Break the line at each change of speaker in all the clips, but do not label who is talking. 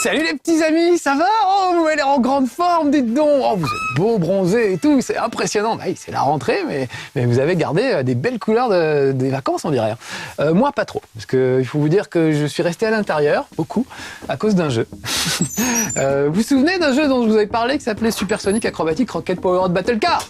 Salut les petits amis, ça va? Oh, vous avez l'air en grande forme, dites donc. Oh, vous êtes beaux, bronzés et tout, c'est impressionnant. Bah oui, c'est la rentrée, mais vous avez gardé des belles couleurs des vacances, on dirait. Moi, pas trop, parce qu'il faut vous dire que je suis resté à l'intérieur, beaucoup, à cause d'un jeu. Vous vous souvenez d'un jeu dont je vous avais parlé qui s'appelait Supersonic Acrobatic Rocket Powered Battle Car?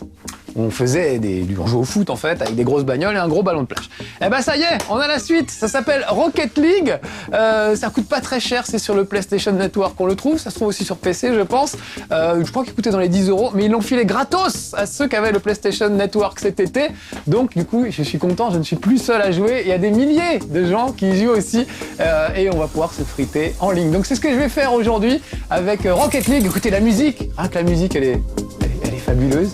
On faisait on jouait au foot en fait, avec des grosses bagnoles et un gros ballon de plage. Eh ben ça y est, on a la suite, ça s'appelle Rocket League. Ça coûte pas très cher, c'est sur le PlayStation Network qu'on le trouve, ça se trouve aussi sur PC je pense. Je crois qu'il coûtait dans les 10 €, mais ils l'ont filé gratos à ceux qui avaient le PlayStation Network cet été. Donc du coup, je suis content, je ne suis plus seul à jouer, il y a des milliers de gens qui y jouent aussi et on va pouvoir se friter en ligne. Donc c'est ce que je vais faire aujourd'hui avec Rocket League. Écoutez la musique, rien que la musique elle est fabuleuse.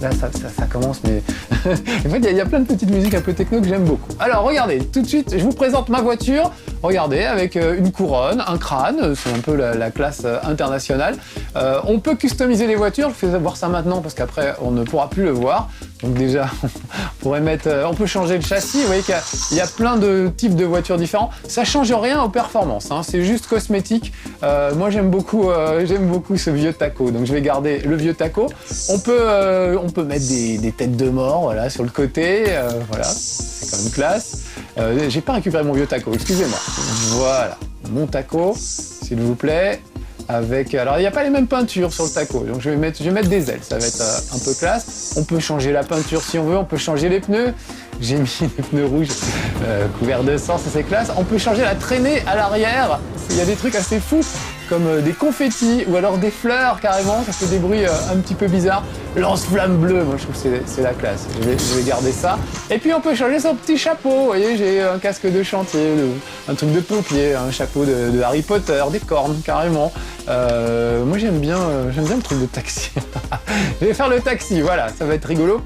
Là, ça commence, mais en fait, il y a plein de petites musiques un peu techno que j'aime beaucoup. Alors, regardez, tout de suite, je vous présente ma voiture. Regardez, avec une couronne, un crâne, c'est un peu la classe internationale. On peut customiser les voitures, je fais voir ça maintenant parce qu'après, on ne pourra plus le voir. Donc déjà, on peut changer le châssis. Vous voyez qu'il y a plein de types de voitures différents. Ça change rien aux performances, hein, c'est juste cosmétique. Moi, j'aime beaucoup ce vieux taco, donc je vais garder le vieux taco. On peut mettre des têtes de mort, voilà, sur le côté, voilà, c'est quand même classe. J'ai pas récupéré mon vieux taco, excusez-moi. Voilà, mon taco, s'il vous plaît. Alors il n'y a pas les mêmes peintures sur le taco, donc je vais mettre des ailes, ça va être un peu classe. On peut changer la peinture si on veut, on peut changer les pneus. J'ai mis des pneus rouges couverts de sang, ça c'est classe. On peut changer la traînée à l'arrière, il y a des trucs assez fous, comme des confettis ou alors des fleurs carrément, ça fait des bruits un petit peu bizarres. Lance-flamme bleue, moi je trouve que c'est la classe, je vais garder ça. Et puis on peut changer son petit chapeau, vous voyez, j'ai un casque de chantier, un truc de pompier, un chapeau de Harry Potter, des cornes carrément. Moi j'aime bien le truc de taxi. Je vais faire le taxi, voilà, ça va être rigolo.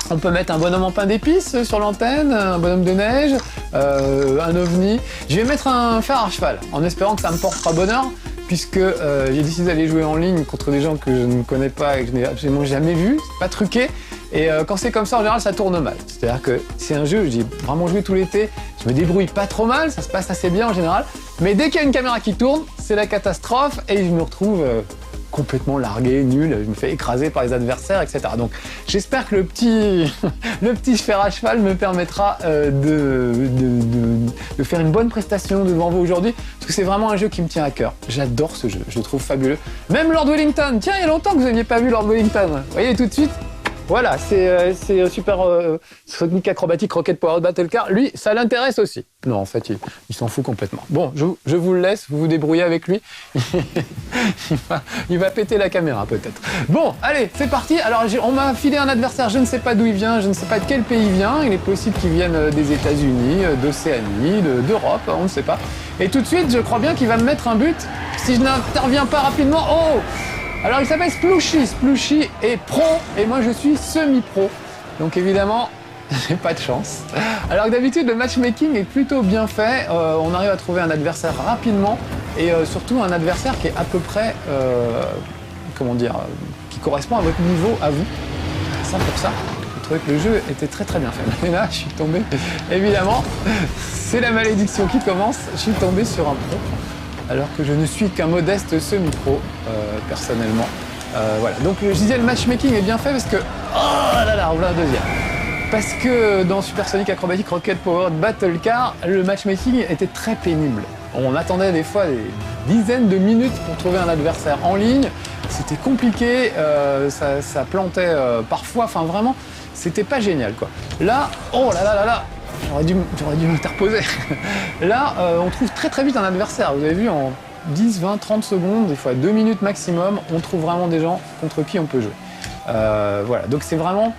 On peut mettre un bonhomme en pain d'épices sur l'antenne, un bonhomme de neige, un ovni. Je vais mettre un fer à cheval, en espérant que ça me portera bonheur, puisque j'ai décidé d'aller jouer en ligne contre des gens que je ne connais pas et que je n'ai absolument jamais vu, c'est pas truqué. Et quand c'est comme ça, en général, ça tourne mal. C'est-à-dire que c'est un jeu, j'ai vraiment joué tout l'été, je me débrouille pas trop mal, ça se passe assez bien en général, mais dès qu'il y a une caméra qui tourne, c'est la catastrophe et je me retrouve complètement largué, nul, je me fais écraser par les adversaires, etc. Donc j'espère que le petit fer à cheval me permettra de faire une bonne prestation devant vous aujourd'hui, parce que c'est vraiment un jeu qui me tient à cœur. J'adore ce jeu, je le trouve fabuleux. Même Lord Wellington, tiens, il y a longtemps que vous n'aviez pas vu Lord Wellington. Vous voyez tout de suite. Voilà, c'est Super Sonic Acrobatic Rocket Powered Battle Car. Lui, ça l'intéresse aussi. Non, en fait, il s'en fout complètement. Bon, je vous le laisse, vous vous débrouillez avec lui. il va péter la caméra, peut-être. Bon, allez, c'est parti. Alors, on m'a filé un adversaire, je ne sais pas d'où il vient, je ne sais pas de quel pays il vient. Il est possible qu'il vienne des États-Unis, d'Océanie, d'Europe, on ne sait pas. Et tout de suite, je crois bien qu'il va me mettre un but. Si je n'interviens pas rapidement... Oh! Alors il s'appelle Splooshy, Splooshy est pro et moi je suis semi-pro. Donc évidemment, j'ai pas de chance. Alors que d'habitude le matchmaking est plutôt bien fait, on arrive à trouver un adversaire rapidement et surtout un adversaire qui est à peu près, qui correspond à votre niveau, à vous. Ça pour ça, je trouvais que le jeu était très très bien fait. Mais là, je suis tombé, évidemment, c'est la malédiction qui commence, je suis tombé sur un pro. Alors que je ne suis qu'un modeste semi-pro, personnellement. Voilà. Donc je disais, le matchmaking est bien fait parce que... Oh là là, on va un deuxième. Parce que dans Super Sonic Acrobatic Rocket Powered Battle Car, le matchmaking était très pénible. On attendait des fois des dizaines de minutes pour trouver un adversaire en ligne. C'était compliqué, ça plantait parfois, enfin vraiment, c'était pas génial quoi. Là, oh là là là là, j'aurais dû m'interposer. Là, on trouve très très vite un adversaire. Vous avez vu, en 10, 20, 30 secondes, des fois 2 minutes maximum, on trouve vraiment des gens contre qui on peut jouer. Voilà, donc c'est vraiment...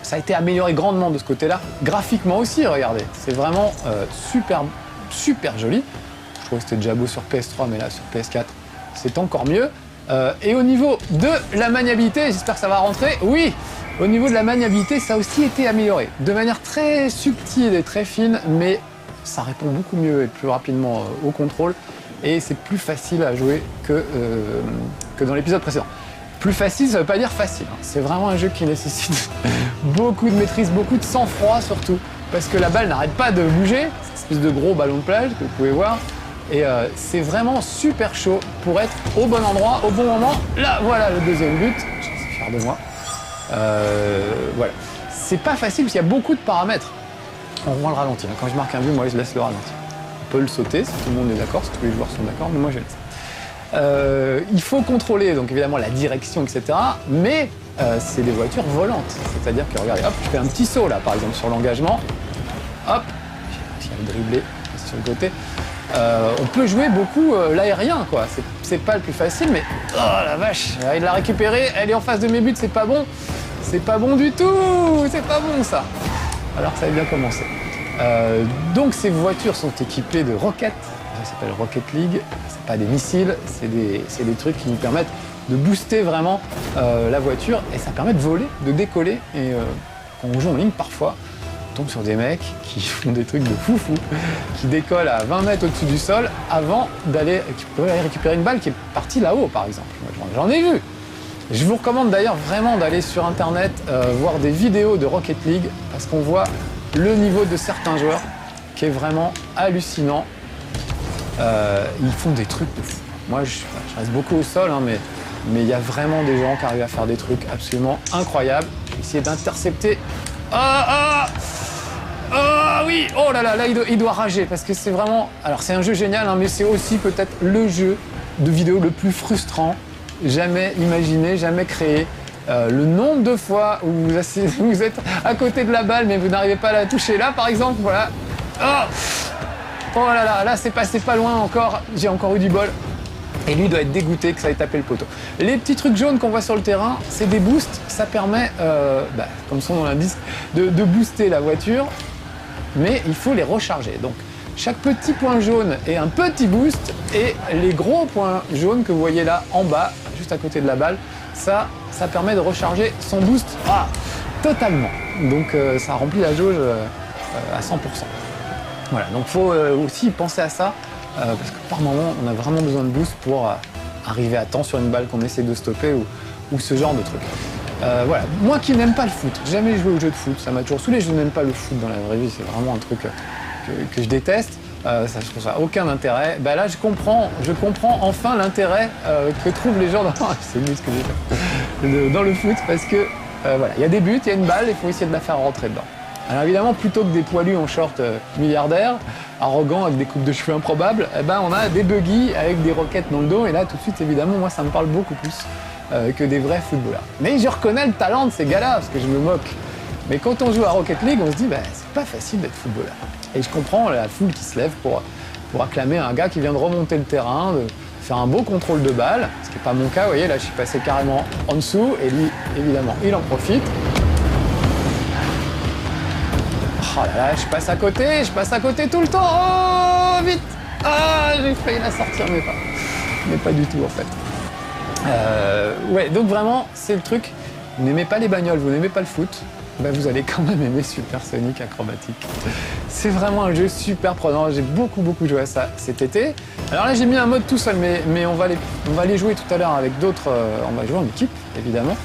Ça a été amélioré grandement de ce côté-là. Graphiquement aussi, regardez. C'est vraiment super joli. Je trouvais que c'était déjà beau sur PS3, mais là, sur PS4, c'est encore mieux. Et au niveau de la maniabilité, j'espère que ça va rentrer. Oui! Au niveau de la maniabilité, ça a aussi été amélioré. De manière très subtile et très fine, mais ça répond beaucoup mieux et plus rapidement au contrôle. Et c'est plus facile à jouer que dans l'épisode précédent. Plus facile, ça ne veut pas dire facile. C'est vraiment un jeu qui nécessite beaucoup de maîtrise, beaucoup de sang-froid surtout. Parce que la balle n'arrête pas de bouger, cette espèce de gros ballon de plage que vous pouvez voir. Et c'est vraiment super chaud pour être au bon endroit, au bon moment. Là, voilà le deuxième but. Je suis fier de moi. Voilà. C'est pas facile parce qu'il y a beaucoup de paramètres. On voit le ralenti. Quand je marque un but, moi, je laisse le ralenti. On peut le sauter si tout le monde est d'accord, si tous les joueurs sont d'accord, mais moi, je laisse. Il faut contrôler, donc évidemment, la direction, etc. Mais c'est des voitures volantes. C'est-à-dire que, regardez, hop, je fais un petit saut, là, par exemple, sur l'engagement. Hop, j'ai réussi à le dribbler sur le côté. On peut jouer beaucoup l'aérien, quoi. C'est pas le plus facile, mais oh la vache, il l'a récupéré, elle est en face de mes buts, c'est pas bon. C'est pas bon du tout, c'est pas bon ça. Alors que ça avait bien commencé. Donc ces voitures sont équipées de roquettes, ça s'appelle Rocket League. C'est pas des missiles, c'est des trucs qui nous permettent de booster vraiment la voiture et ça permet de voler, de décoller. Et quand on joue en ligne, parfois, on tombe sur des mecs qui font des trucs de foufou, qui décollent à 20 mètres au-dessus du sol avant d'aller récupérer une balle qui est partie là-haut, par exemple. J'en ai vu. Je vous recommande d'ailleurs vraiment d'aller sur Internet voir des vidéos de Rocket League parce qu'on voit le niveau de certains joueurs qui est vraiment hallucinant. Ils font des trucs de fou. Moi, je reste beaucoup au sol, hein, mais il y a vraiment des gens qui arrivent à faire des trucs absolument incroyables. Je vais essayer d'intercepter. Oui, oh là là, là il doit rager parce que c'est vraiment... Alors c'est un jeu génial, hein, mais c'est aussi peut-être le jeu de vidéo le plus frustrant jamais imaginé, jamais créé. Le nombre de fois où vous êtes à côté de la balle mais vous n'arrivez pas à la toucher. Là par exemple, voilà. Oh là là, là c'est passé pas loin encore, j'ai encore eu du bol. Et lui doit être dégoûté que ça ait tapé le poteau. Les petits trucs jaunes qu'on voit sur le terrain, c'est des boosts. Ça permet, comme son nom l'indique, de booster la voiture. Mais il faut les recharger. Donc chaque petit point jaune est un petit boost. Et les gros points jaunes que vous voyez là en bas, juste à côté de la balle, ça permet de recharger son boost totalement. Donc ça remplit la jauge à 100%. Voilà, donc il faut aussi penser à ça. Parce que par moment, on a vraiment besoin de boost pour arriver à temps sur une balle qu'on essaie de stopper ou ce genre de truc. Voilà. Moi qui n'aime pas le foot, jamais joué au jeu de foot, ça m'a toujours saoulé, je n'aime pas le foot dans la vraie vie, c'est vraiment un truc que je déteste, je trouve ça aucun intérêt. Là je comprends enfin l'intérêt que trouvent les gens dans le foot parce que voilà, il y a des buts, il y a une balle, il faut essayer de la faire rentrer dedans. Alors évidemment, plutôt que des poilus en short milliardaires, arrogants avec des coupes de cheveux improbables, on a des buggy avec des roquettes dans le dos. Et là, tout de suite, évidemment, moi, ça me parle beaucoup plus que des vrais footballeurs. Mais je reconnais le talent de ces gars-là, parce que je me moque. Mais quand on joue à Rocket League, on se dit, c'est pas facile d'être footballeur. Et je comprends la foule qui se lève pour acclamer un gars qui vient de remonter le terrain, de faire un beau contrôle de balle, ce qui n'est pas mon cas. Vous voyez, là, je suis passé carrément en dessous. Et lui, évidemment, il en profite. Oh là là, je passe à côté tout le temps. Oh, vite. J'ai failli la sortir, mais pas du tout en fait. Ouais, donc vraiment, c'est le truc. Vous n'aimez pas les bagnoles, vous n'aimez pas le foot, vous allez quand même aimer Supersonic Acrobatic. C'est vraiment un jeu super prenant. J'ai beaucoup joué à ça cet été. Alors là, j'ai mis un mode tout seul, mais on va les jouer tout à l'heure avec d'autres. On va jouer en équipe, évidemment.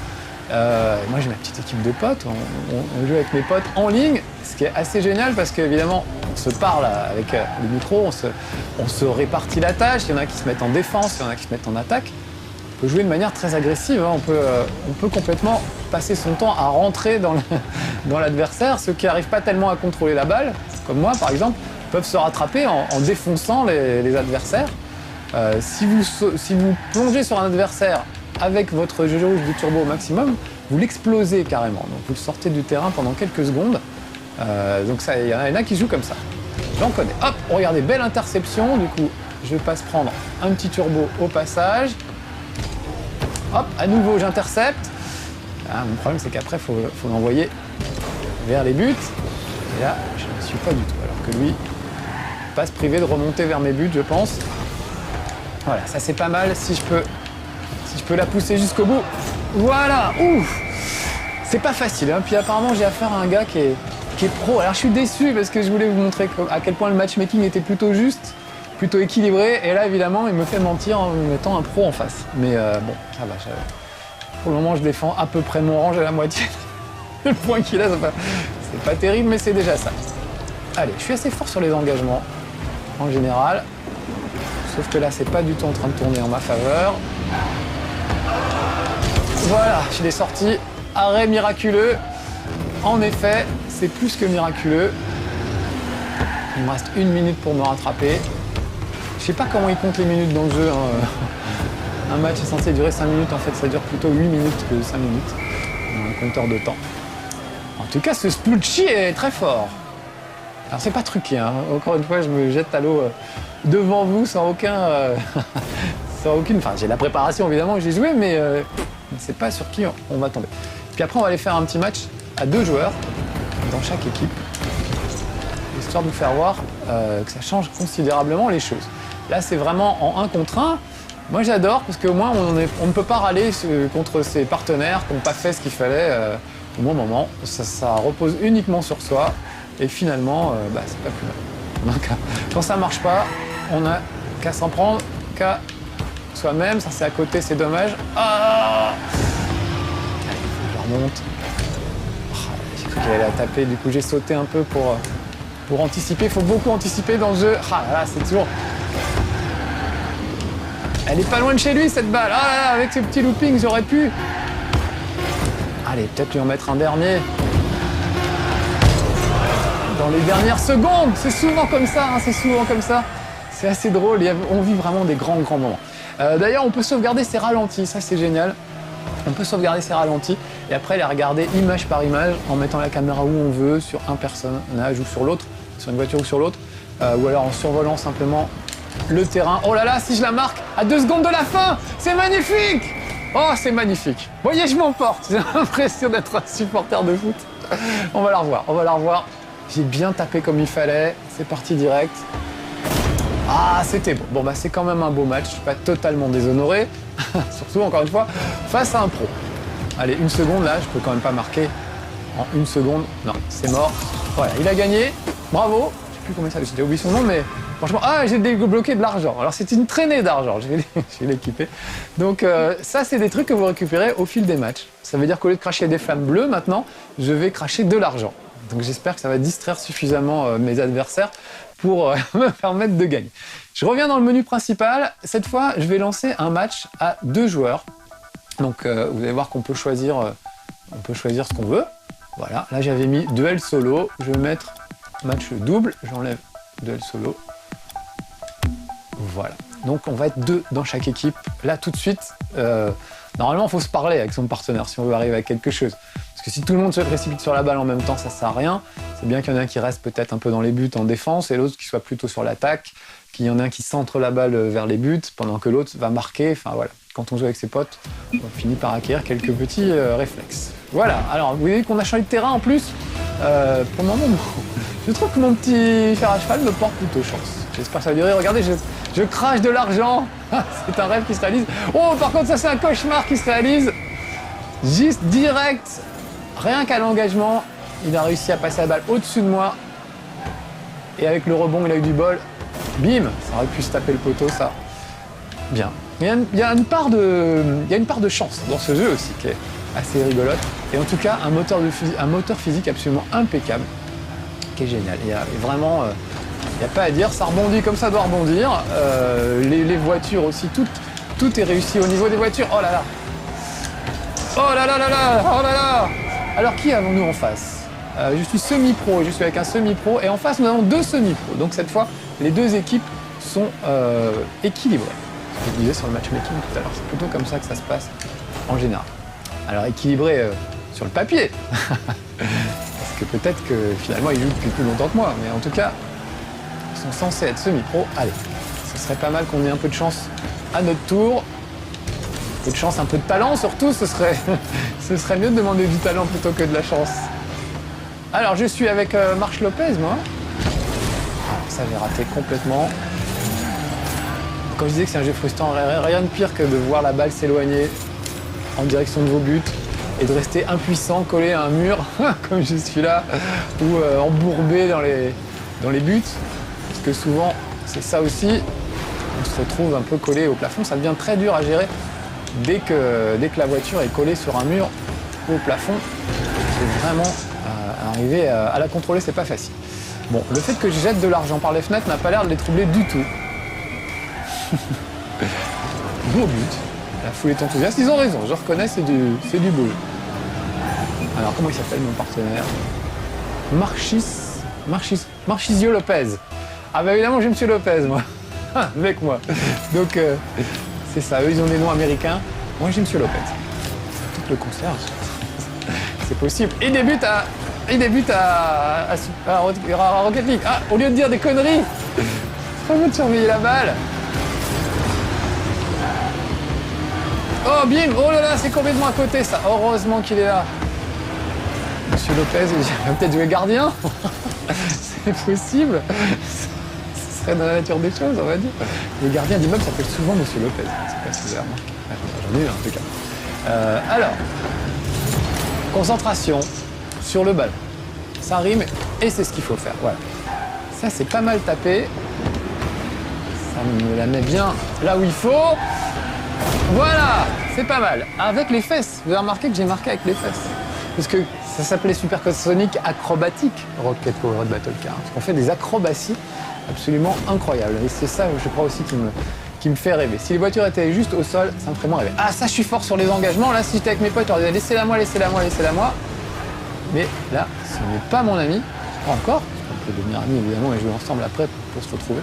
Moi j'ai ma petite équipe de potes, on joue avec mes potes en ligne, ce qui est assez génial parce qu'évidemment on se parle avec le micro, on se répartit la tâche, il y en a qui se mettent en défense, il y en a qui se mettent en attaque. On peut jouer de manière très agressive, hein. On peut complètement passer son temps à rentrer dans l'adversaire. Ceux qui n'arrivent pas tellement à contrôler la balle, comme moi par exemple, peuvent se rattraper en défonçant les adversaires. Si vous plongez sur un adversaire avec votre jeu rouge du turbo au maximum, vous l'explosez carrément. Donc vous le sortez du terrain pendant quelques secondes. Donc ça, il y en a qui jouent comme ça. J'en connais. Hop, regardez, belle interception. Du coup, je passe prendre un petit turbo au passage. Hop, à nouveau, j'intercepte. Mon problème, c'est qu'après, il faut l'envoyer vers les buts. Et là, je ne suis pas du tout. Alors que lui, pas se priver de remonter vers mes buts, je pense. Voilà, ça c'est pas mal. Si je peux la pousser jusqu'au bout. Voilà, ouf. C'est pas facile, hein. Puis apparemment j'ai affaire à un gars qui est pro. Alors je suis déçu parce que je voulais vous montrer à quel point le matchmaking était plutôt juste, plutôt équilibré. Et là évidemment il me fait mentir en me mettant un pro en face. Mais bon, ça va. Pour le moment je défends à peu près mon rang, j'ai la moitié. Le point qu'il a, c'est pas terrible mais c'est déjà ça. Allez, je suis assez fort sur les engagements en général. Sauf que là, c'est pas du tout en train de tourner en ma faveur. Voilà, je l'ai sorti. Arrêt miraculeux. En effet, c'est plus que miraculeux. Il me reste 1 minute pour me rattraper. Je sais pas comment ils comptent les minutes dans le jeu. Hein. Un match est censé durer 5 minutes. En fait, ça dure plutôt 8 minutes que 5 minutes. Un compteur de temps. En tout cas, ce Splucci est très fort. Alors, c'est pas truqué. Hein. Encore une fois, je me jette à l'eau devant vous sans aucun... sans aucune... Enfin, j'ai la préparation, évidemment, que j'ai joué, mais c'est pas sur qui on va tomber. Puis après, on va aller faire un petit match à 2 joueurs dans chaque équipe, histoire de vous faire voir que ça change considérablement les choses. Là, c'est vraiment en 1 contre 1. Moi, j'adore parce qu'au moins, on ne peut pas râler contre ses partenaires qui n'ont pas fait ce qu'il fallait au bon moment. Ça repose uniquement sur soi et finalement, c'est pas plus mal. Donc, quand ça marche pas, on n'a qu'à s'en prendre qu'à soi-même. Ça, c'est à côté, c'est dommage. Ah, allez, je remonte. J'ai cru qu'elle allait la taper, du coup, j'ai sauté un peu pour anticiper. Il faut beaucoup anticiper dans le jeu. Ah là, c'est toujours... Elle est pas loin de chez lui, cette balle. Ah là là, avec ce petit looping, j'aurais pu. Allez, peut-être lui en mettre un dernier. Dans les dernières secondes. C'est souvent comme ça, hein, c'est souvent comme ça. C'est assez drôle, on vit vraiment des grands moments. D'ailleurs, on peut sauvegarder ses ralentis, ça c'est génial. On peut sauvegarder ses ralentis et après les regarder image par image en mettant la caméra où on veut, sur un personnage ou sur l'autre, sur une voiture ou sur l'autre, ou alors en survolant simplement le terrain. Oh là là, si je la marque à 2 secondes de la fin, c'est magnifique! Oh, c'est magnifique. Voyez, je m'emporte. J'ai l'impression d'être un supporter de foot. On va la revoir. J'ai bien tapé comme il fallait. C'est parti direct. Ah, c'était bon. Bon, c'est quand même un beau match. Je suis pas totalement déshonoré. Surtout, encore une fois, face à un pro. Allez, 1 seconde, là, je peux quand même pas marquer en 1 seconde. Non, c'est mort. Voilà, il a gagné. Bravo. Je sais plus comment ça, j'ai oublié son nom, mais franchement, j'ai débloqué de l'argent. Alors, c'est une traînée d'argent. Je vais l'équiper. Donc, ça, c'est des trucs que vous récupérez au fil des matchs. Ça veut dire qu'au lieu de cracher des flammes bleues, maintenant, je vais cracher de l'argent. Donc, j'espère que ça va distraire suffisamment mes adversaires pour me permettre de gagner. Je reviens dans le menu principal. Cette fois, je vais lancer un match à 2 joueurs. Donc, vous allez voir qu'on peut choisir, ce qu'on veut. Voilà, là j'avais mis duel solo. Je vais mettre match double. J'enlève duel solo. Voilà. Donc, on va être 2 dans chaque équipe. Là, tout de suite, normalement, il faut se parler avec son partenaire si on veut arriver à quelque chose. Parce que si tout le monde se précipite sur la balle en même temps, ça sert à rien. C'est bien qu'il y en a un qui reste peut-être un peu dans les buts en défense et l'autre qui soit plutôt sur l'attaque, qu'il y en a un qui centre la balle vers les buts pendant que l'autre va marquer. Enfin voilà, quand on joue avec ses potes, on finit par acquérir quelques petits réflexes. Voilà, alors vous voyez qu'on a changé de terrain en plus. Pour le moment, je trouve que mon petit fer à cheval me porte plutôt chance. J'espère que ça va durer. Regardez, je crache de l'argent. C'est un rêve qui se réalise. Oh, par contre, ça c'est un cauchemar qui se réalise. Juste direct, rien qu'à l'engagement, il a réussi à passer la balle au-dessus de moi. Et avec le rebond, il a eu du bol. Bim, ça aurait pu se taper le poteau, ça. Bien. Il y a une part de chance dans ce jeu aussi qui est assez rigolote. Et en tout cas, un moteur physique absolument impeccable, qui est génial. Il y a vraiment, il n'y a pas à dire, ça rebondit comme ça doit rebondir. Les voitures aussi, tout est réussi au niveau des voitures. Oh là là! Oh là là là là! Oh là là! Alors qui avons-nous en face? Je suis semi-pro, je suis avec un semi-pro et en face nous avons 2 semi-pros. Donc cette fois, les 2 équipes sont équilibrées. Ce que je disais sur le matchmaking tout à l'heure, c'est plutôt comme ça que ça se passe en général. Alors équilibré sur le papier, parce que peut-être que finalement ils jouent depuis plus longtemps que moi, mais en tout cas, ils sont censés être semi-pro. Allez, ce serait pas mal qu'on ait un peu de chance à notre tour. Un peu de chance, un peu de talent surtout, ce serait mieux de demander du talent plutôt que de la chance. Alors, je suis avec Marc Lopez, moi. Ça avait raté complètement. Quand je disais que c'est un jeu frustrant, rien de pire que de voir la balle s'éloigner en direction de vos buts et de rester impuissant, collé à un mur, comme je suis là, ou embourbé dans les buts. Parce que souvent, c'est ça aussi, on se retrouve un peu collé au plafond. Ça devient très dur à gérer dès que la voiture est collée sur un mur ou au plafond. C'est vraiment... arriver à la contrôler, c'est pas facile. Bon, le fait que je jette de l'argent par les fenêtres n'a pas l'air de les troubler du tout. Beau but. La foule est enthousiaste. Ils ont raison, je reconnais, c'est du beau. Alors, comment il s'appelle mon partenaire? Marchisio Lopez. Ah bah évidemment, j'ai Monsieur Lopez, moi. Avec moi. Donc, c'est ça. Eux, ils ont des noms américains. Moi, j'ai Monsieur Lopez. Tout le concert, c'est possible. Il débute à Rocket League. Ah, au lieu de dire des conneries, c'est pas bon de surveiller la balle. Oh, bim! Oh là là, c'est complètement à côté, ça. Heureusement qu'il est là. Monsieur Lopez, il va peut-être jouer gardien. C'est possible. Ce serait dans la nature des choses, on va dire. Les gardiens d'immeuble s'appellent souvent Monsieur Lopez. Je sais pas si vous avez remarqué. J'en ai eu, en tout cas. Alors, concentration sur le ballon. Ça rime et c'est ce qu'il faut faire. Voilà. Ça, c'est pas mal tapé. Ça me la met bien là où il faut. Voilà, c'est pas mal. Avec les fesses. Vous avez remarqué que j'ai marqué avec les fesses. Parce que ça s'appelait Supersonic Acrobatique Rocket Power Battle Car. Parce qu'on fait des acrobaties absolument incroyables. Et c'est ça, je crois aussi, qui me fait rêver. Si les voitures étaient juste au sol, ça me ferait moins rêver. Ah, ça, je suis fort sur les engagements. Là, si j'étais avec mes potes, j'aurais dit laissez-la moi, laissez-la moi, laissez-la moi. Mais là, ce n'est pas mon ami. Pas encore. On peut devenir amis, évidemment, et jouer ensemble après pour se retrouver.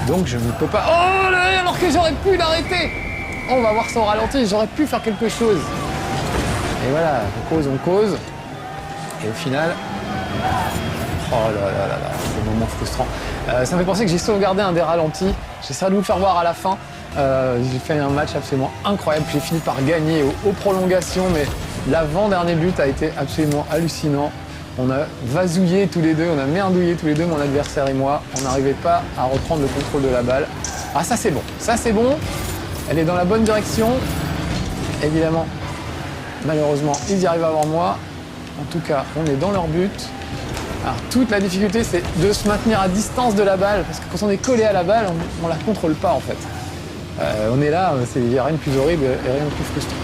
Donc, je ne peux pas... Oh là, alors que j'aurais pu l'arrêter. On va voir ça au ralenti. J'aurais pu faire quelque chose. Et voilà, on cause. Et au final... Oh là là là là, c'est un moment frustrant. Ça me fait penser que j'ai sauvegardé un des ralentis. J'essaierai de vous le faire voir à la fin. J'ai fait un match absolument incroyable. J'ai fini par gagner aux prolongations, mais l'avant-dernier but a été absolument hallucinant. On a vasouillé tous les deux, on a merdouillé tous les deux, mon adversaire et moi. On n'arrivait pas à reprendre le contrôle de la balle. Ah, ça c'est bon, ça c'est bon. Elle est dans la bonne direction. Évidemment, malheureusement, ils y arrivent avant moi. En tout cas, on est dans leur but. Alors, toute la difficulté, c'est de se maintenir à distance de la balle, parce que quand on est collé à la balle, on ne la contrôle pas, en fait. On est là, il n'y a rien de plus horrible et rien de plus frustrant.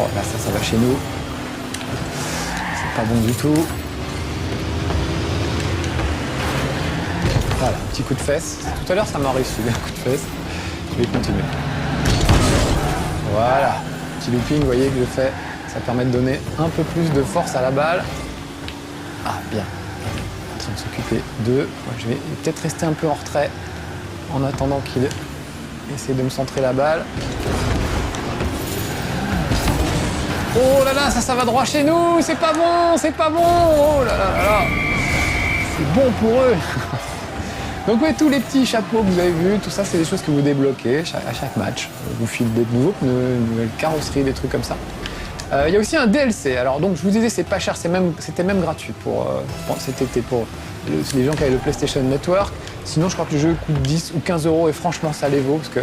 Oh, là, ça va chez nous. C'est pas bon du tout. Voilà, un petit coup de fesse. Tout à l'heure, ça m'a réussi, un coup de fesse. Je vais continuer. Voilà, petit looping, vous voyez que je fais. Ça permet de donner un peu plus de force à la balle. Ah, bien. En train de s'occuper d'eux. Moi, je vais peut-être rester un peu en retrait en attendant qu'il essaie de me centrer la balle. Oh là là, ça va droit chez nous. C'est pas bon, c'est pas bon. Oh là là là là. C'est bon pour eux. Donc oui, tous les petits chapeaux que vous avez vus, tout ça, c'est des choses que vous débloquez à chaque match. Vous filez des nouveaux pneus, une nouvelle carrosserie, des trucs comme ça. Il y a aussi un DLC. Alors donc je vous disais, c'est pas cher, c'était même gratuit pour cet été pour les gens qui avaient le PlayStation Network. Sinon, je crois que le jeu coûte 10 ou 15 € et franchement, ça les vaut parce que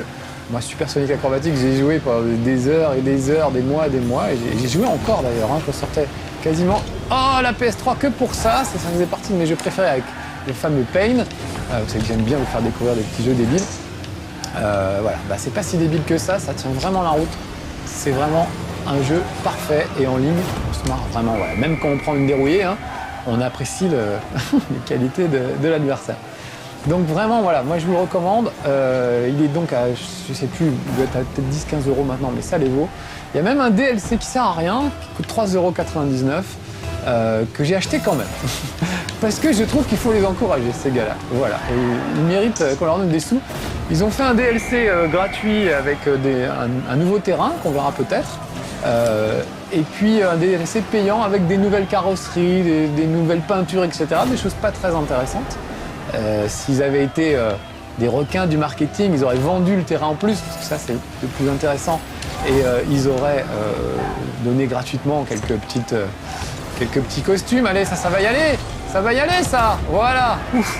moi, Supersonic Acrobatique, j'ai joué pendant des heures et des heures, des mois et j'ai joué encore d'ailleurs. Je sortais quasiment la PS3 que pour ça. Ça faisait partie de mes jeux préférés avec le fameux Pain. Vous savez que j'aime bien vous faire découvrir des petits jeux débiles. Voilà, c'est pas si débile que ça tient vraiment la route. C'est vraiment un jeu parfait et en ligne, on se marre vraiment. Voilà. Même quand on prend une dérouillée, on apprécie les qualités de l'adversaire. Donc vraiment, voilà, moi je vous le recommande. Il est donc à, je sais plus, il doit être à peut-être 10-15 € maintenant, mais ça les vaut. Il y a même un DLC qui sert à rien, qui coûte 3,99 €, que j'ai acheté quand même. Parce que je trouve qu'il faut les encourager, ces gars-là. Voilà, et ils méritent qu'on leur donne des sous. Ils ont fait un DLC gratuit avec un nouveau terrain, qu'on verra peut-être. Et puis un DLC payant avec des nouvelles carrosseries, des nouvelles peintures, etc. Des choses pas très intéressantes. S'ils avaient été des requins du marketing, ils auraient vendu le terrain en plus, parce que ça c'est le plus intéressant. Et ils auraient donné gratuitement quelques petits costumes. Allez, ça va y aller. Ça va y aller, ça. Voilà. Ouf.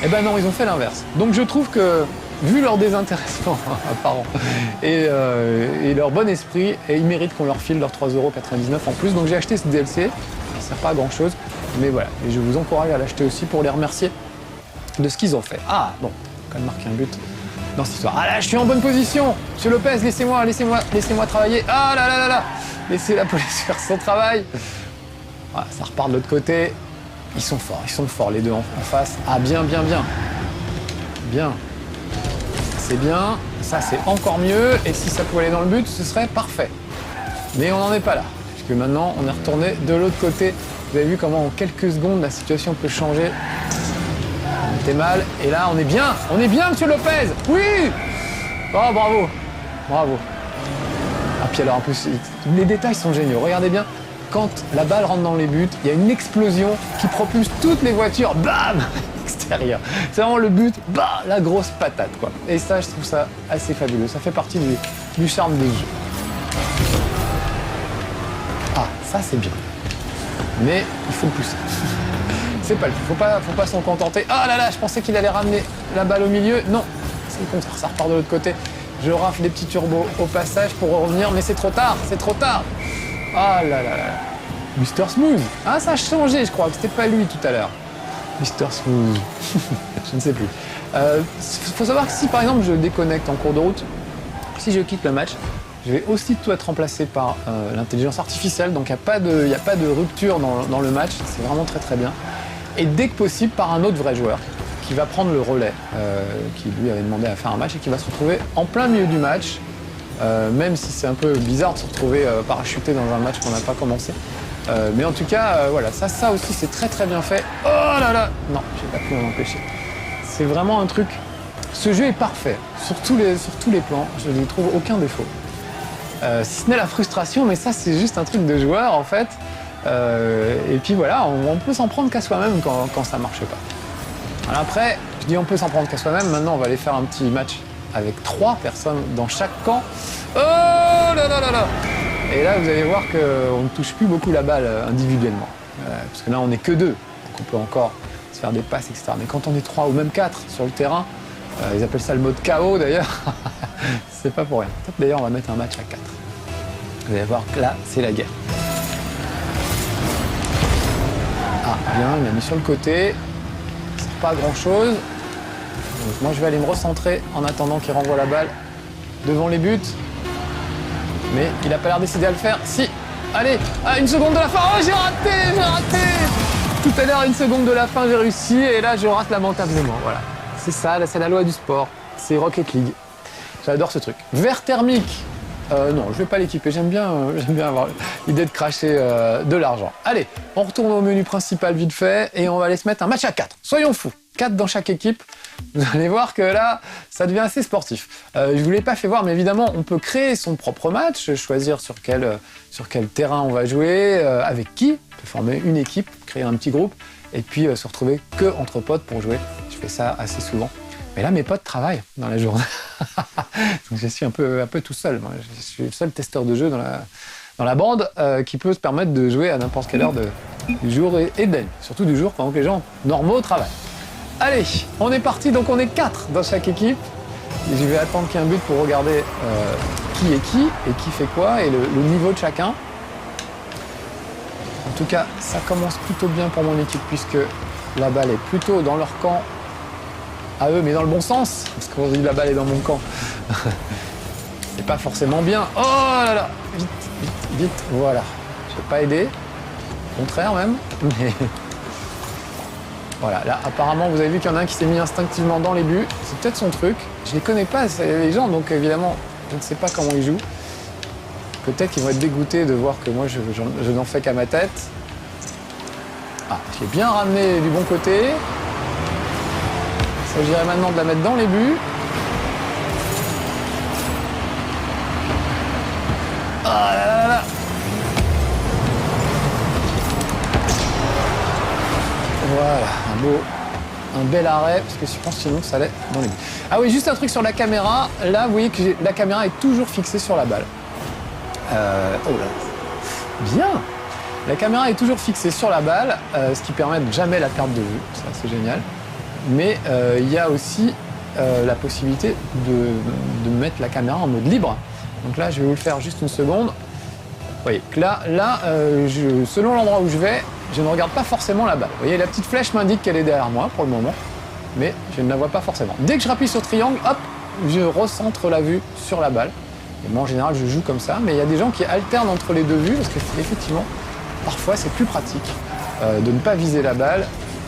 Eh ben non, ils ont fait l'inverse. Donc je trouve que, vu leur désintéressement apparent et leur bon esprit, ils méritent qu'on leur file leurs 3,99 € en plus. Donc j'ai acheté ce DLC. Ça ne sert pas à grand chose. Mais voilà. Et je vous encourage à l'acheter aussi pour les remercier de ce qu'ils ont fait. Ah, bon, quand même marqué un but dans cette histoire. Ah là, je suis en bonne position. Monsieur Lopez, laissez-moi travailler. Ah là là là là. Laissez la police faire son travail. Voilà, ça repart de l'autre côté. Ils sont forts les deux en face. Ah, bien. Bien. C'est bien. Ça, c'est encore mieux. Et si ça pouvait aller dans le but, ce serait parfait. Mais on n'en est pas là. Puisque maintenant, on est retourné de l'autre côté. Vous avez vu comment en quelques secondes, la situation peut changer. On était mal. Et là, on est bien. On est bien, monsieur Lopez. Oui. Oh, bravo. Ah, puis alors, en plus, les détails sont géniaux. Regardez bien. Quand la balle rentre dans les buts, il y a une explosion qui propulse toutes les voitures, bam, extérieur. C'est vraiment le but, bah, la grosse patate, quoi. Et ça, je trouve ça assez fabuleux. Ça fait partie du charme des jeux. Ah, ça, c'est bien. Mais il faut le pousser. C'est pas le tout. Faut pas s'en contenter. Ah là là, je pensais qu'il allait ramener la balle au milieu. Non, c'est le contraire. Ça repart de l'autre côté. Je rafle des petits turbos au passage pour revenir, mais c'est trop tard. Ah là là là. Mr. Smooth. Ah, ça a changé, je crois, que c'était pas lui tout à l'heure. Mr. Smooth. Je ne sais plus. Faut savoir que si, par exemple, je déconnecte en cours de route, si je quitte le match, je vais aussitôt être remplacé par l'intelligence artificielle. Donc, il n'y a pas de rupture dans le match. C'est vraiment très, très bien. Et dès que possible, par un autre vrai joueur qui va prendre le relais, qui lui avait demandé à faire un match et qui va se retrouver en plein milieu du match. Même si c'est un peu bizarre de se retrouver parachuté dans un match qu'on n'a pas commencé. Mais en tout cas, voilà, ça aussi c'est très très bien fait. Oh là là. Non, j'ai pas pu m'en empêcher. C'est vraiment un truc... Ce jeu est parfait, sur tous les plans, je ne trouve aucun défaut. Si ce n'est la frustration, mais ça c'est juste un truc de joueur en fait. Et puis voilà, on peut s'en prendre qu'à soi-même quand ça marche pas. Alors après, je dis on peut s'en prendre qu'à soi-même, maintenant on va aller faire un petit match avec 3 personnes dans chaque camp. Oh là là là là. Et là, vous allez voir qu'on ne touche plus beaucoup la balle individuellement. Parce que là, on n'est que 2. Donc on peut encore se faire des passes, etc. Mais quand on est 3 ou même 4 sur le terrain, ils appellent ça le mode KO d'ailleurs. C'est pas pour rien. Peut-être d'ailleurs, on va mettre un match à 4. Vous allez voir que là, c'est la guerre. Ah, bien, il a mis sur le côté. C'est pas grand-chose. Donc moi, je vais aller me recentrer en attendant qu'il renvoie la balle devant les buts. Mais il n'a pas l'air décidé à le faire. Si, allez, à 1 seconde de la fin. Oh, j'ai raté. Tout à l'heure, 1 seconde de la fin, j'ai réussi. Et là, je rate lamentablement. Voilà. C'est ça, c'est la loi du sport. C'est Rocket League. J'adore ce truc. Verre thermique. Non, je vais pas l'équiper. J'aime bien avoir l'idée de cracher de l'argent. Allez, on retourne au menu principal vite fait. Et on va aller se mettre un match à 4. Soyons fous. 4 dans chaque équipe. Vous allez voir que là, ça devient assez sportif. Je vous l'ai pas fait voir, mais évidemment, on peut créer son propre match, choisir sur quel terrain on va jouer, avec qui, on peut former une équipe, créer un petit groupe, et puis se retrouver que entre potes pour jouer. Je fais ça assez souvent. Mais là, mes potes travaillent dans la journée. Donc je suis un peu tout seul. Moi. Je suis le seul testeur de jeu dans la bande qui peut se permettre de jouer à n'importe quelle heure du jour et de la nuit. Surtout du jour pendant que les gens normaux travaillent. Allez, on est parti, donc on est 4 dans chaque équipe. Et je vais attendre qu'il y ait un but pour regarder qui est qui et qui fait quoi et le niveau de chacun. En tout cas, ça commence plutôt bien pour mon équipe puisque la balle est plutôt dans leur camp à eux, mais dans le bon sens. Parce qu'on dit la balle est dans mon camp. C'est pas forcément bien. Oh là là, vite, voilà. Je vais pas aider, au contraire même, mais... Voilà, là apparemment vous avez vu qu'il y en a un qui s'est mis instinctivement dans les buts, c'est peut-être son truc. Je les connais pas les gens, donc évidemment je ne sais pas comment ils jouent. Peut-être qu'ils vont être dégoûtés de voir que moi je n'en fais qu'à ma tête. Ah, je l'ai bien ramené du bon côté. Il s'agirait maintenant de la mettre dans les buts. Ah là là là. Voilà, un bel arrêt, parce que je pense que sinon ça allait dans les buts. Ah oui, juste un truc sur la caméra. Là, vous voyez que la caméra est toujours fixée sur la balle. Oh là, bien. La caméra est toujours fixée sur la balle, ce qui permet de jamais la perdre de vue. Ça, c'est génial. Mais il y a aussi la possibilité de mettre la caméra en mode libre. Donc là, je vais vous le faire juste 1 seconde. Vous voyez que là selon l'endroit où je vais, je ne regarde pas forcément la balle. Vous voyez, la petite flèche m'indique qu'elle est derrière moi pour le moment, mais je ne la vois pas forcément. Dès que je rappuie sur triangle, hop, je recentre la vue sur la balle. Et moi, en général, je joue comme ça, mais il y a des gens qui alternent entre les deux vues, parce qu'effectivement, parfois, c'est plus pratique de ne pas viser la balle,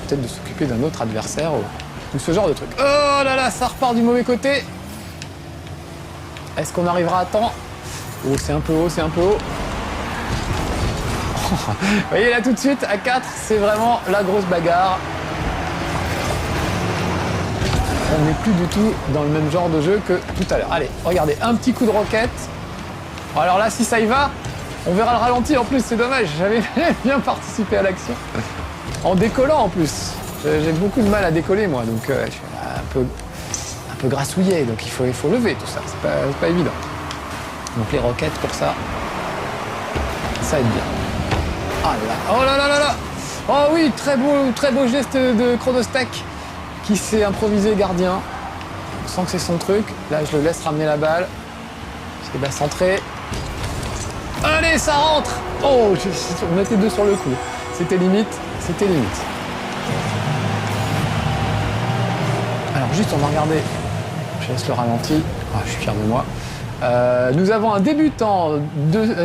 peut-être de s'occuper d'un autre adversaire ou ce genre de truc. Oh là là, ça repart du mauvais côté. Est-ce qu'on arrivera à temps? Oh, c'est un peu haut, c'est un peu haut. Vous voyez là tout de suite, à 4, c'est vraiment la grosse bagarre. On n'est plus du tout dans le même genre de jeu que tout à l'heure. Allez, regardez, un petit coup de roquette. Alors là, si ça y va, on verra le ralenti en plus, c'est dommage. J'avais bien participé à l'action. En décollant en plus. J'ai beaucoup de mal à décoller moi, donc je suis un peu grassouillet, donc il faut lever tout ça, c'est pas évident. Donc les roquettes pour ça, ça aide bien. Ah là, oh là là là là. Oh oui, très beau geste de Chronostack qui s'est improvisé gardien. On sent que c'est son truc. Là, je le laisse ramener la balle. Il va centrer. Allez, ça rentre. Oh, on était deux sur le coup. C'était limite, c'était limite. Alors juste, on va regarder. Je laisse le ralenti. Ah, je suis fier de moi. Nous avons un débutant,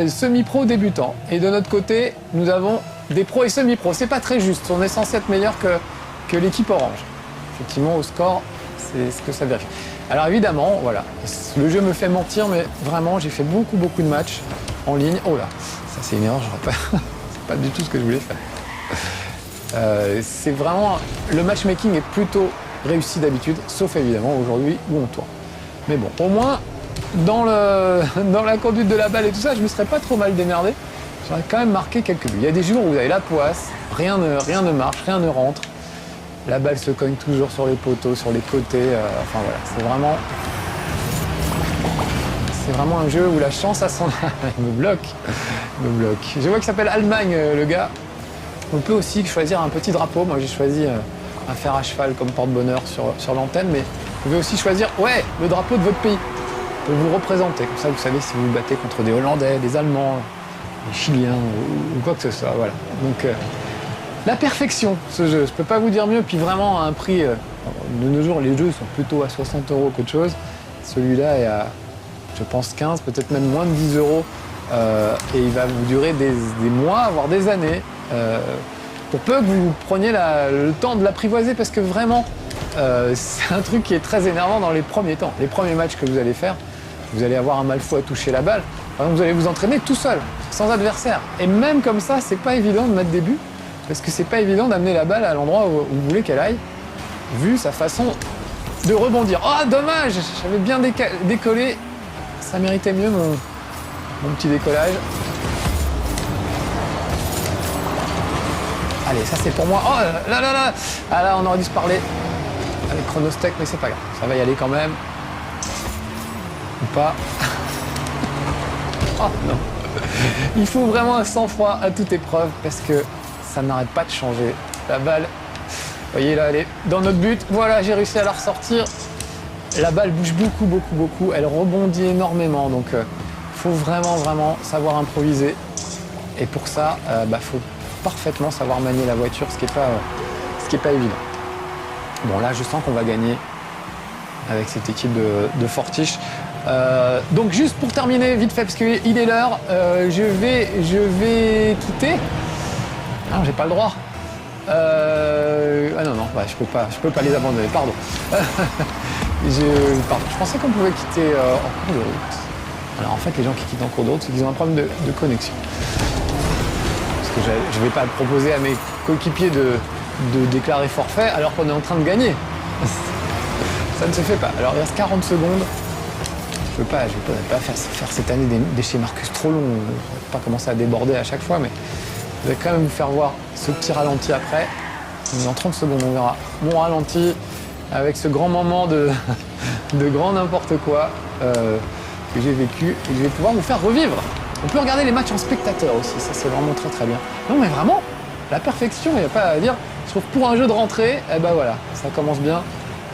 semi-pro débutant. Et de notre côté, nous avons des pros et semi-pros. C'est pas très juste. On est censé être meilleur que l'équipe orange. Effectivement, au score, c'est ce que ça vérifie. Alors évidemment, voilà, le jeu me fait mentir, mais vraiment, j'ai fait beaucoup de matchs en ligne. Oh là, ça c'est une erreur, c'est pas du tout ce que je voulais faire. C'est vraiment, le matchmaking est plutôt réussi d'habitude, sauf évidemment aujourd'hui où on tourne. Mais bon, au moins, dans la conduite de la balle et tout ça, je me serais pas trop mal démerdé. J'aurais quand même marqué quelques buts. Il y a des jours où vous avez la poisse, rien ne marche, rien ne rentre. La balle se cogne toujours sur les poteaux, sur les côtés. Enfin voilà, c'est vraiment un jeu où la chance a son... Il me bloque. Je vois qu'il s'appelle Allemagne, le gars. On peut aussi choisir un petit drapeau. Moi, j'ai choisi un fer à cheval comme porte-bonheur sur l'antenne, mais vous pouvez aussi choisir, le drapeau de votre pays. Peut vous représenter. Comme ça, vous savez si vous vous battez contre des Hollandais, des Allemands, des Chiliens ou quoi que ce soit. Voilà. Donc, la perfection, ce jeu. Je peux pas vous dire mieux. Puis vraiment, à un prix... de nos jours, les jeux sont plutôt à 60 € qu'autre chose. Celui-là est à, je pense, 15, peut-être même moins de 10 €. Et il va vous durer des mois, voire des années. Pour peu que vous preniez le temps de l'apprivoiser, parce que vraiment, c'est un truc qui est très énervant dans les premiers temps. Les premiers matchs que vous allez faire, vous allez avoir un mal fou à toucher la balle. Par exemple, vous allez vous entraîner tout seul, sans adversaire. Et même comme ça, c'est pas évident de mettre des buts, parce que c'est pas évident d'amener la balle à l'endroit où vous voulez qu'elle aille, vu sa façon de rebondir. Oh, dommage! J'avais bien décollé. Ça méritait mieux mon petit décollage. Allez, ça c'est pour moi. Oh là là là! Ah là, on aurait dû se parler avec Chronostack, mais c'est pas grave. Ça va y aller quand même. Ou pas. Oh non. Il faut vraiment un sang-froid à toute épreuve parce que ça n'arrête pas de changer. La balle, vous voyez là, elle est dans notre but. Voilà, j'ai réussi à la ressortir. La balle bouge beaucoup. Elle rebondit énormément. Donc, faut vraiment savoir improviser. Et pour ça, faut parfaitement savoir manier la voiture, ce qui est pas évident. Bon, là, je sens qu'on va gagner avec cette équipe de Fortiche. Donc juste pour terminer vite fait parce qu'il est l'heure, je vais quitter. Ah non, j'ai pas le droit. Ah non, je peux pas les abandonner, pardon. Je pensais qu'on pouvait quitter en cours de route. Alors en fait, les gens qui quittent en cours de route, c'est qu'ils ont un problème de connexion. Parce que je vais pas proposer à mes coéquipiers de déclarer forfait alors qu'on est en train de gagner. Ça ne se fait pas. Alors il reste 40 secondes. Je ne vais pas faire cette année des chez Marcus trop long. Je ne vais pas commencer à déborder à chaque fois, mais je vais quand même vous faire voir ce petit ralenti après. Dans 30 secondes, on verra mon ralenti avec ce grand moment de grand n'importe quoi que j'ai vécu et que je vais pouvoir vous faire revivre. On peut regarder les matchs en spectateur aussi, ça c'est vraiment très bien. Non mais vraiment, la perfection, il n'y a pas à dire. Je trouve pour un jeu de rentrée, voilà, ça commence bien.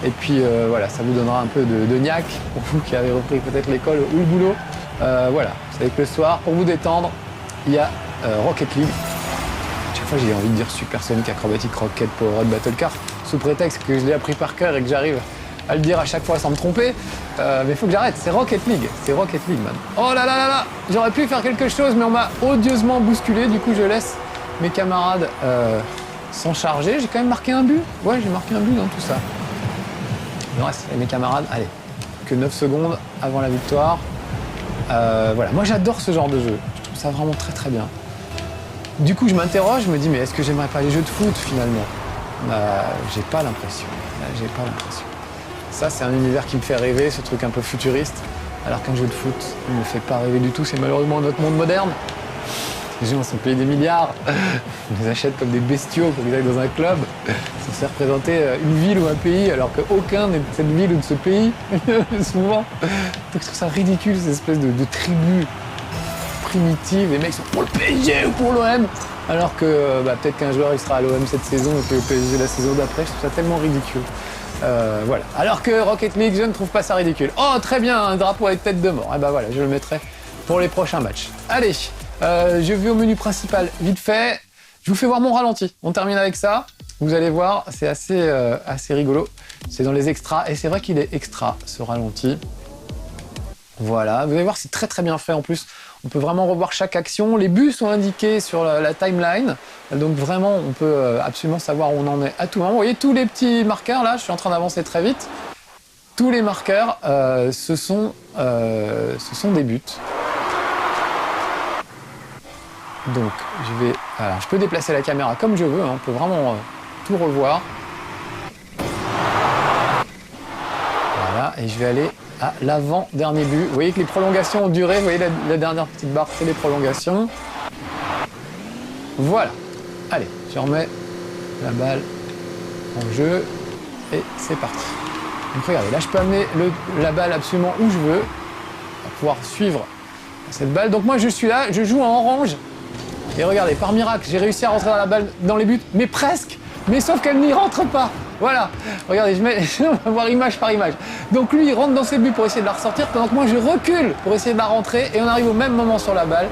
Et puis voilà, ça vous donnera un peu de niaque pour vous qui avez repris peut-être l'école ou le boulot. Voilà, vous savez que le soir, pour vous détendre, il y a Rocket League. Chaque fois, j'ai envie de dire Supersonic Acrobatic Rocket Powered Battle Car, sous prétexte que je l'ai appris par cœur et que j'arrive à le dire à chaque fois sans me tromper. Mais il faut que j'arrête, c'est Rocket League, man. Oh là là là là, j'aurais pu faire quelque chose, mais on m'a odieusement bousculé, du coup je laisse mes camarades sont chargés. J'ai quand même marqué un but. Ouais, j'ai marqué un but dans tout ça. Le reste, et mes camarades, allez, que 9 secondes avant la victoire. Voilà, moi j'adore ce genre de jeu. Je trouve ça vraiment très très bien. Du coup, je m'interroge, je me dis, mais est-ce que j'aimerais pas les jeux de foot finalement? J'ai pas l'impression. J'ai pas l'impression. Ça, c'est un univers qui me fait rêver, ce truc un peu futuriste. Alors qu'un jeu de foot ne me fait pas rêver du tout. C'est malheureusement notre monde moderne. Les gens sont payés des milliards. Ils les achètent comme des bestiaux pour qu'ils aillent dans un club. Ça fait représenter une ville ou un pays, alors qu'aucun n'est de cette ville ou de ce pays, souvent. Donc je trouve ça ridicule, cette espèce de tribu primitive. Les mecs sont pour le PSG ou pour l'OM. Alors que peut-être qu'un joueur il sera à l'OM cette saison et que le PSG la saison d'après. Je trouve ça tellement ridicule. Voilà. Alors que Rocket League, je ne trouve pas ça ridicule. Oh, très bien, un drapeau avec tête de mort. Et voilà, je le mettrai pour les prochains matchs. Allez, je vais au menu principal vite fait. Je vous fais voir mon ralenti. On termine avec ça. Vous allez voir, c'est assez rigolo. C'est dans les extras. Et c'est vrai qu'il est extra, ce ralenti. Voilà, vous allez voir, c'est très très bien fait en plus. On peut vraiment revoir chaque action. Les buts sont indiqués sur la timeline. Donc vraiment, on peut absolument savoir où on en est à tout moment. Vous voyez tous les petits marqueurs là, je suis en train d'avancer très vite. Tous les marqueurs, ce sont des buts. Donc je peux déplacer la caméra comme je veux. On peut vraiment tout revoir. Voilà, et je vais aller à l'avant-dernier but. Vous voyez que les prolongations ont duré. Vous voyez la dernière petite barre, c'est les prolongations. Voilà. Allez, je remets la balle en jeu et c'est parti. Donc regardez, là je peux amener la balle absolument où je veux pour pouvoir suivre cette balle. Donc moi je suis là, je joue en orange. Et regardez, par miracle, j'ai réussi à rentrer dans la balle dans les buts, mais presque. Mais sauf qu'elle n'y rentre pas. Voilà. Regardez, on va voir image par image. Donc lui, il rentre dans ses buts pour essayer de la ressortir, pendant que moi, je recule pour essayer de la rentrer. Et on arrive au même moment sur la balle.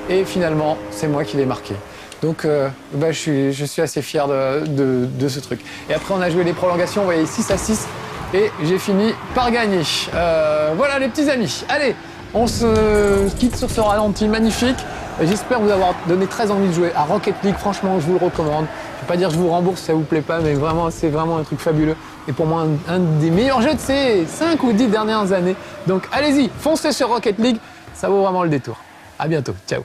Et finalement, c'est moi qui l'ai marqué. Donc, je suis assez fier de ce truc. Et après, on a joué les prolongations. Vous voyez, 6-6. Et j'ai fini par gagner. Voilà, les petits amis. Allez, on se quitte sur ce ralenti magnifique. J'espère vous avoir donné très envie de jouer à Rocket League. Franchement, je vous le recommande. Je ne vais pas dire que je vous rembourse si ça vous plaît pas, mais vraiment, c'est vraiment un truc fabuleux. Et pour moi, un des meilleurs jeux de ces 5 ou 10 dernières années. Donc allez-y, foncez sur Rocket League. Ça vaut vraiment le détour. À bientôt. Ciao.